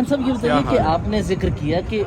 صاحب یہ بتائیے کہ آپ نے ذکر کیا کہ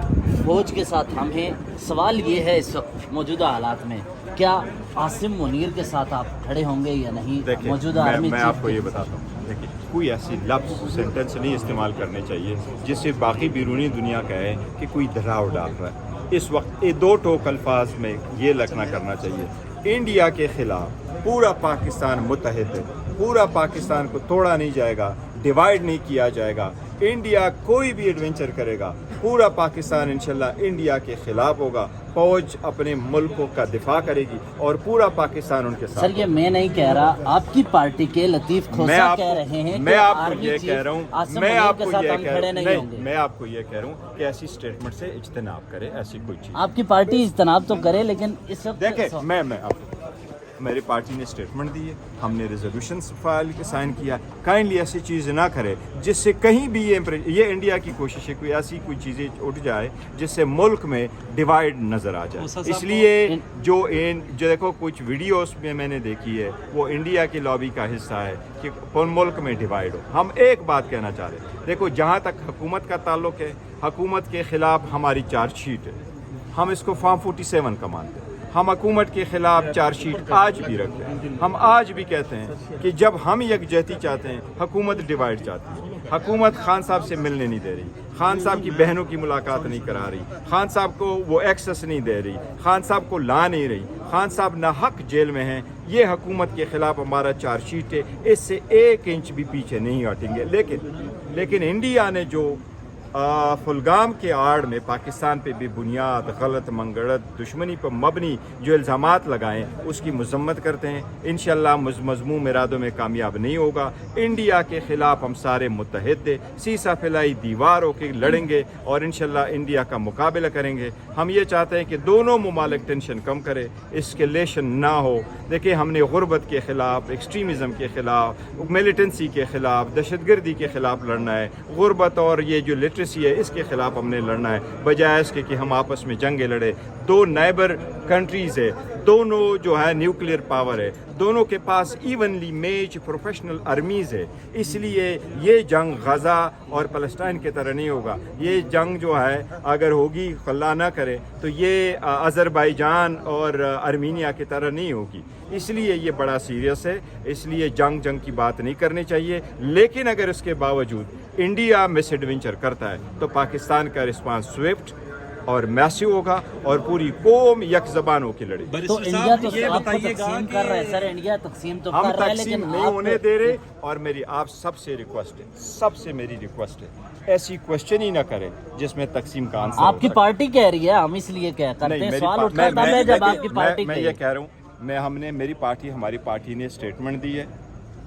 فوج کے ساتھ ہم ہیں، سوال یہ ہے اس وقت موجودہ حالات میں کیا عاصم منیر کے ساتھ آپ کھڑے ہوں گے یا نہیں؟ موجودہ آرمی میں آپ کو یہ بتاتا ہوں، دیکھیے کوئی ایسی لفظ سینٹنس نہیں استعمال کرنے چاہیے جس سے باقی بیرونی دنیا کہے کہ کوئی دراؤ ڈال رہا ہے۔ اس وقت دو ٹوک الفاظ میں یہ لکھنا کرنا چاہیے، انڈیا کے خلاف پورا پاکستان متحد ہے، پورا پاکستان کو توڑا نہیں جائے گا، ڈیوائیڈ نہیں کیا جائے گا۔ انڈیا کوئی بھی ایڈونچر کرے گا، پورا پاکستان انشاءاللہ انڈیا کے خلاف ہوگا، فوج اپنے ملکوں کا دفاع کرے گی اور پورا پاکستان ان کے ساتھ۔ سر یہ میں نہیں کہہ رہا، آپ کی پارٹی کے لطیف کھوسہ کہہ رہے ہیں، میں آپ کو یہ کہہ رہا ہوں، میں آپ کو یہ کہہ رہا ہوں کہ ایسی اسٹیٹمنٹ سے اجتناب کرے، ایسی کوئی چیز۔ آپ کی پارٹی اجتناب تو کرے لیکن اس وقت دیکھیں میں آپ کو میری پارٹی نے اسٹیٹمنٹ دی ہے، ہم نے ریزولوشن فائل کے سائن کیا، کائنڈلی ایسی چیز نہ کرے جس سے کہیں بھی یہ انڈیا کی کوشش ہے کوئی ایسی کوئی چیزیں اٹھ جائے جس سے ملک میں ڈیوائیڈ نظر آ جائے۔ اس لیے جو دیکھو کچھ ویڈیوز میں نے دیکھی ہے وہ انڈیا کی لابی کا حصہ ہے کہ ملک میں ڈیوائیڈ ہو۔ ہم ایک بات کہنا چاہ رہے ہیں، دیکھو جہاں تک حکومت کا تعلق ہے، حکومت کے خلاف ہماری چارج شیٹ ہے، ہم اس کو فارم 47 کا مانتے ہیں۔ ہم حکومت کے خلاف چارج شیٹ آج بھی رکھتے ہیں، ہم آج بھی کہتے ہیں کہ جب ہم یکجہتی چاہتے ہیں، حکومت ڈیوائیڈ چاہتی ہے۔ حکومت خان صاحب سے ملنے نہیں دے رہی، خان صاحب کی بہنوں کی ملاقات نہیں کرا رہی، خان صاحب کو وہ ایکسس نہیں دے رہی، خان صاحب کو لا نہیں رہی، خان صاحب ناحق جیل میں ہیں۔ یہ حکومت کے خلاف ہمارا چارج شیٹ ہے، اس سے 1 انچ بھی پیچھے نہیں ہٹیں گے۔ لیکن انڈیا نے جو فلگام کے آڑ میں پاکستان پہ بھی بنیاد غلط منگڑت دشمنی پر مبنی جو الزامات لگائیں اس کی مذمت کرتے ہیں۔ انشاءاللہ مذموم ارادوں میں کامیاب نہیں ہوگا۔ انڈیا کے خلاف ہم سارے متحد ہیں، سیسا پھیلائی دیوار ہو کے لڑیں گے اور انشاءاللہ انڈیا کا مقابلہ کریں گے۔ ہم یہ چاہتے ہیں کہ دونوں ممالک ٹینشن کم کرے، اسکیلیشن نہ ہو۔ دیکھیں ہم نے غربت کے خلاف، ایکسٹریمزم کے خلاف، ملیٹنسی کے خلاف، دہشت گردی کے خلاف لڑنا ہے۔ غربت اور یہ جو لٹریسی ہے اس کے خلاف ہم نے لڑنا ہے، بجائے اس کے کہ ہم آپس میں جنگیں لڑے۔ دو نیبر کنٹریز ہے، دونوں جو ہے نیوکلیئر پاور ہے، دونوں کے پاس ایونلی میچ پروفیشنل آرمیز ہے۔ اس لیے یہ جنگ غزہ اور فلسطین کی طرح نہیں ہوگا۔ یہ جنگ جو ہے اگر ہوگی اللہ نہ کرے تو یہ آذربائیجان اور ارمینیا کی طرح نہیں ہوگی۔ اس لیے یہ بڑا سیریس ہے، اس لیے جنگ کی بات نہیں کرنی چاہیے۔ لیکن اگر اس کے باوجود انڈیا مس ایڈونچر کرتا ہے تو پاکستان کا رسپانس سوئفٹ اور میسو ہوگا اور پوری قوم یک زبان ہو کے لڑے۔ تو انڈیا تو آپ کو تقسیم کر رہا ہے سر، انڈیا تقسیم تو ہم کر رہا ہے تقسیم لیکن نہیں ہونے دے رہے۔ اور میری آپ سب سے ریکویسٹ ہے، سب سے میری ریکویسٹ ہے، ایسی کوشچن ہی نہ کریں جس میں تقسیم کا آنسر آپ کی پارٹی کہہ رہی ہے، ہم اس لیے کرتے ہیں سوال اٹھتا تھا میں جب آپ کی پارٹی میں یہ کہہ رہا ہوں، ہماری پارٹی نے اسٹیٹمنٹ دی ہے،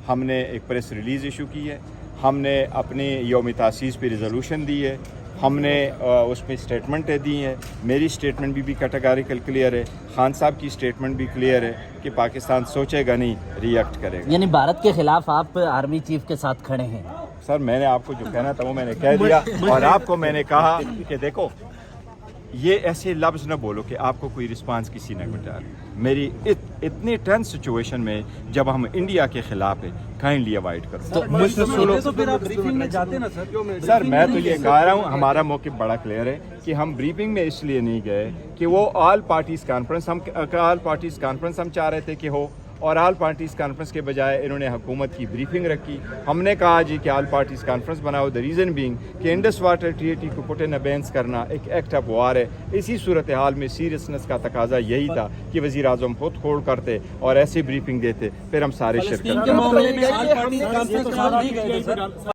ہم نے ایک پریس ریلیز ایشو کی ہے، ہم نے اپنی یوم تاسیس پہ ریزولوشن دی ہے، ہم نے اس پہ اسٹیٹمنٹیں دی ہیں۔ میری اسٹیٹمنٹ بھی کیٹیگریکل کلیئر ہے، خان صاحب کی اسٹیٹمنٹ بھی کلیئر ہے کہ پاکستان سوچے گا نہیں، ری ایکٹ کرے گا۔ یعنی بھارت کے خلاف آپ آرمی چیف کے ساتھ کھڑے ہیں؟ سر میں نے آپ کو جو کہنا تھا وہ میں نے کہہ دیا، اور آپ کو میں نے کہا کہ دیکھو یہ ایسے لفظ نہ بولو کہ آپ کو کوئی رسپانس کسی نے مٹا میری اتنی ٹینس سچویشن میں جب ہم انڈیا کے خلاف ہیں، کائنڈلی اوائڈ کرو۔ سر میں تو یہ کہہ رہا ہوں ہمارا موقف بڑا کلیئر ہے کہ ہم بریفنگ میں اس لیے نہیں گئے کہ وہ آل پارٹیز کانفرنس ہم چاہ رہے تھے کہ ہو، اور آل پارٹیز کانفرنس کے بجائے انہوں نے حکومت کی بریفنگ رکھی۔ ہم نے کہا جی کہ آل پارٹیز کانفرنس بناؤ، دا ریزن بینگ کہ انڈس واٹر ٹریٹی کو پٹ ان ابینس کرنا ایک ایکٹ آف وار ہے۔ اسی صورتحال میں سیریسنس کا تقاضا یہی تھا کہ وزیر اعظم خود کھول کرتے اور ایسی بریفنگ دیتے، پھر ہم سارے شرکت